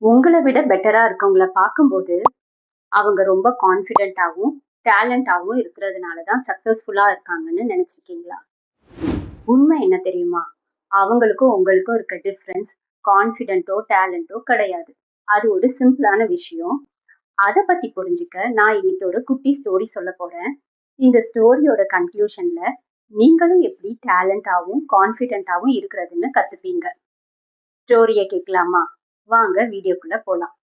உங்களை விட பெட்டரா இருக்கவங்கள பார்க்கும்போது அவங்க ரொம்ப கான்ஃபிடென்ட்டாகவும் டேலண்டாகவும் இருக்கிறதுனால தான் சக்ஸஸ்ஃபுல்லாக இருக்காங்கன்னு நினச்சிருக்கீங்களா? உண்மை என்ன தெரியுமா? அவங்களுக்கும் உங்களுக்கும் இருக்க டிஃப்ரென்ஸ் கான்ஃபிடென்ட்டோ டேலண்ட்டோ கிடையாது. அது ஒரு சிம்பிளான விஷயம். அதை பற்றி புரிஞ்சுக்க நான் இன்னைக்கு ஒரு குட்டி ஸ்டோரி சொல்ல போகிறேன். இந்த ஸ்டோரியோட கன்க்ளூஷனில் நீங்களும் எப்படி டேலண்டாகவும் கான்ஃபிடென்ட்டாகவும் இருக்கிறதுன்னு கற்றுப்பீங்க. ஸ்டோரியை கேட்கலாமா? வாங்க வீடியோக்குள்ளே போகலாம்.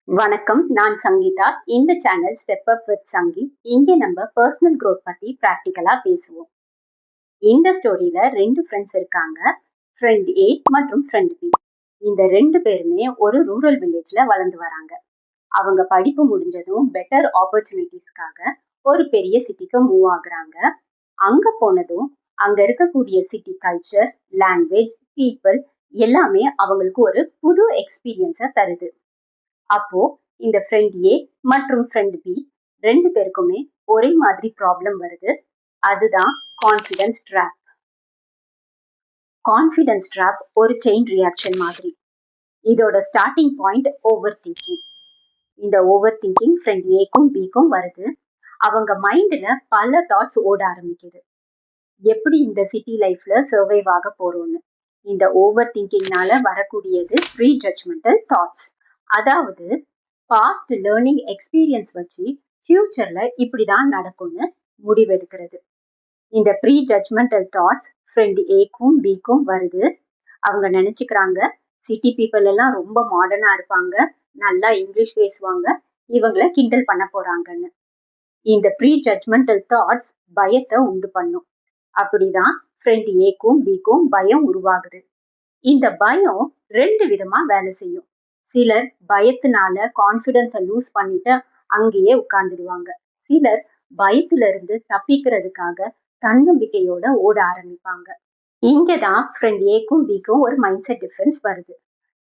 வணக்கம், நான் சங்கீதா. இந்த சேனல் ஸ்டெப் அப் வித் சங்கி. இங்கே நம்ம பர்சனல் growth பத்தி ப்ராக்டிக்கலா பேசுவோம். இந்த ஸ்டோரியில 2 ஃப்ரெண்ட்ஸ் இருக்காங்க, ஃப்ரெண்ட் ஏ மற்றும் ஃப்ரெண்ட் பி. இந்த 2 பேருமே ஒரு ரூரல் வில்லேஜ்ல வளர்ந்து வராங்க. அவங்க படிப்பு முடிஞ்சதும் பெட்டர் ஆப்பர்ச்சுனிட்டிஸ்க்காக ஒரு பெரிய சிட்டிக்கு மூவ் ஆகுறாங்க. அங்க போனதும் அங்க இருக்கக்கூடிய சிட்டி கல்ச்சர், லாங்குவேஜ், பீப்புள் எல்லாமே அவங்களுக்கு ஒரு புது எக்ஸ்பீரியன்ஸை தருது. அப்போ இந்த ஃப்ரெண்ட் ஏ மற்றும் ஃப்ரெண்ட் பி 2 பேருக்குமே ஒரே மாதிரி ப்ராப்ளம் வருது. அதுதான் கான்ஃபிடன்ஸ் ட்ராப். கான்ஃபிடன்ஸ் ட்ராப் ஒரு செயின் ரியாக்ஷன் மாதிரி. இதோட ஸ்டார்டிங் பாயிண்ட் ஓவர் திங்கிங். இந்த ஓவர் திங்கிங் ஃப்ரெண்ட் ஏக்கும் பிக்கும் வருது. அவங்க மைண்ட்ல பல தாட்ஸ் ஓட ஆரம்பிக்குது. எப்படி இந்த சிட்டி லைஃப்ல சர்வைவ் ஆக போறோம்னு. இந்த ஓவர் திங்கிங்னால வரக்கூடியது ப்ரீ ஜட்ஜ்மெண்டல் தாட்ஸ். அதாவது பாஸ்ட் லேர்னிங் எக்ஸ்பீரியன்ஸ் வச்சு ஃபியூச்சர்ல இப்படிதான் நடக்கும்னு முடிவெடுக்கிறது. இந்த ப்ரீ ஜட்ஜ்மெண்டல் தாட்ஸ் ஃப்ரெண்ட் ஏக்கும் பிக்கும் வருது. அவங்க நினைச்சுக்கிறாங்க சிட்டி பீப்புள் எல்லாம் ரொம்ப மாடர்னா இருப்பாங்க, நல்லா இங்கிலீஷ் பேசுவாங்க, இவங்களை கிண்டல் பண்ண போறாங்கன்னு. இந்த ப்ரீ ஜட்ஜ்மெண்டல் தாட்ஸ் பயத்தை உண்டு பண்ணும். அப்படிதான் ஃப்ரெண்ட் ஏக்கும் பிக்கும் பயம் உருவாகுது. இந்த பயம் 2 விதமா வேலை செய்யும். சிலர் பயத்தினால கான்ஃபிடன்ஸை லூஸ் பண்ணிட்டு அங்கேயே உட்கார்ந்துடுவாங்க. சிலர் பயத்துல இருந்து தப்பிக்கிறதுக்காக தன்னம்பிக்கையோட ஓட ஆரம்பிப்பாங்க. இங்கதான் ஃப்ரெண்ட் ஏக்கும் பிக்கும் ஒரு மைண்ட் செட் டிஃபரன்ஸ் வருது.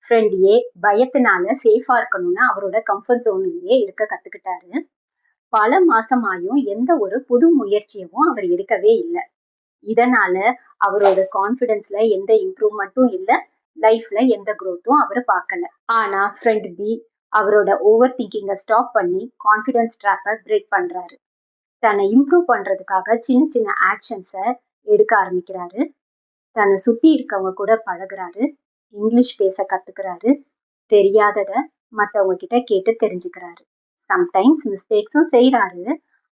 ஃப்ரெண்ட் ஏ பயத்தினால சேஃபா இருக்கணும்னு அவரோட கம்ஃபர்ட் ஜோன்லயே இருக்க கத்துக்கிட்டாரு. பல மாசமாயும் எந்த ஒரு புது முயற்சியும் அவர் எடுக்கவே இல்லை. இதனால அவரோட கான்ஃபிடன்ஸ்ல எந்த இம்ப்ரூவ்மெண்ட்டும் இல்லை, லைஃப்ல எந்த growthம் அவர் பார்க்கல. ஆனா ஃப்ரெண்ட் பி அவரோட ஓவர் திங்கிங்கை ஸ்டாப் பண்ணி கான்ஃபிடன்ஸ் ட்ராப்பை பிரேக் பண்றாரு. தன்னை இம்ப்ரூவ் பண்றதுக்காக சின்ன சின்ன ஆக்ஷன்ஸை எடுக்க ஆரம்பிக்கிறாரு. தன்னை சுத்தி இருக்கவங்க கூட பழகுறாரு, இங்கிலீஷ் பேச கத்துக்கிறாரு, தெரியாதத மற்றவங்க கிட்ட கேட்டு தெரிஞ்சுக்கிறாரு. சம்டைம்ஸ் மிஸ்டேக்ஸும் செய்யறாரு,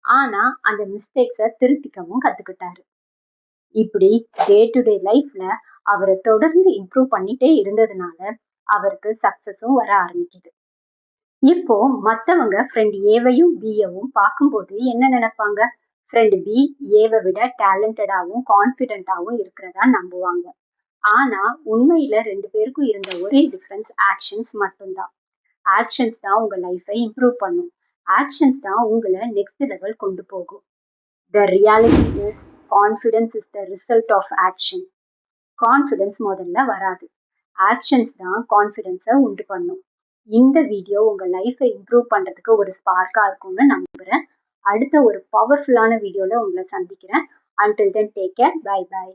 ஆனா அந்த மிஸ்டேக்ஸை திருத்திக்கவும் கத்துக்கிட்டாரு. இப்படி டே டு டே லைஃப்ல அவரை தொடர்ந்து இம்ப்ரூவ் பண்ணிட்டே இருந்ததுனால அவருக்கு சக்சஸும் வர ஆரம்பிக்குது. இப்போ மத்தவங்க ஃப்ரெண்ட் ஏவையும் பியவும் பார்க்கும்போது என்ன நினைப்பாங்க? ஃப்ரெண்ட் பி ஏவை விட டேலண்டடாகவும் கான்ஃபிடென்ட்டாகவும் இருக்கிறதா நம்புவாங்க. ஆனா உண்மையில 2 பேருக்கும் இருந்த ஒரே டிஃபரன்ஸ் ஆக்ஷன்ஸ் மட்டும்தான். ஆக்ஷன்ஸ் தான் உங்க லைஃபை இம்ப்ரூவ் பண்ணும். ஆக்ஷன்ஸ் தான் உங்களை நெக்ஸ்ட் லெவல் கொண்டு போகும். The reality is confidence is the result of action. Confidence முதல்ல வராது, ஆக்ஷன்ஸ் தான் கான்ஃபிடன்ஸை உண்டு பண்ணும். இந்த வீடியோ உங்க லைஃபை இம்ப்ரூவ் பண்றதுக்கு ஒரு ஸ்பார்க்கா இருக்கும்னு நம்புறேன். அடுத்த ஒரு பவர்ஃபுல்லான வீடியோல உங்களை சந்திக்கிறேன். Until then, take care. Bye bye.